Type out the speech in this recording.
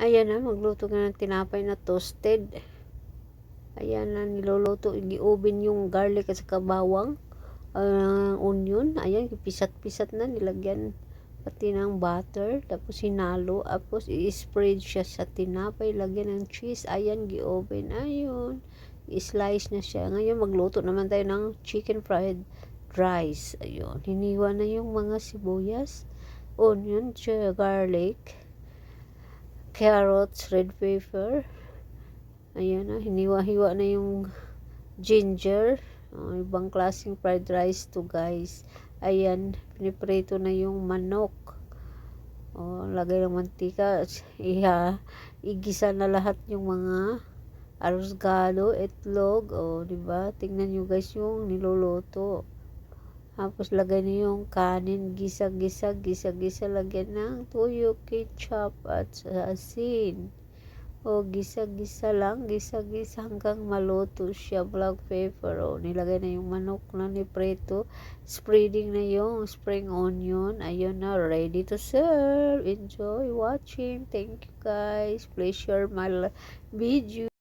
Ayan na, magluto ka ng tinapay na toasted. Ayan na, niluluto. I-oven yung garlic at saka bawang. Onion. Ayan, pisat-pisat na. Nilagyan pati ng butter. Tapos hinalo. Tapos i-spread siya sa tinapay. Lagyan ng cheese. Ayan, gi-oven. Ayun. I-slice na siya. Ngayon, magluto naman tayo ng chicken fried rice. Ayun. Hiniwa na yung mga sibuyas, onion, garlic, carrots, red pepper. Ayan na, hiniwa-hiwa na yung ginger. Ibang klaseng fried rice to, guys. Ayan, piniprito na yung manok. Lagay ng mantika. Igisa na lahat yung mga arroz galo, itlog. Diba? Tingnan nyo, guys, yung niluluto. Tapos lagay na yung kanin, gisa-gisa, lagyan ng tuyo, ketchup, at asin. Gisa-gisa lang, gisa-gisa hanggang maluto siya. Black pepper. Nilagay na yung manok na nipreto. Spreading na yung spring onion. Ayun na, ready to serve. Enjoy watching. Thank you, guys. Please share my video.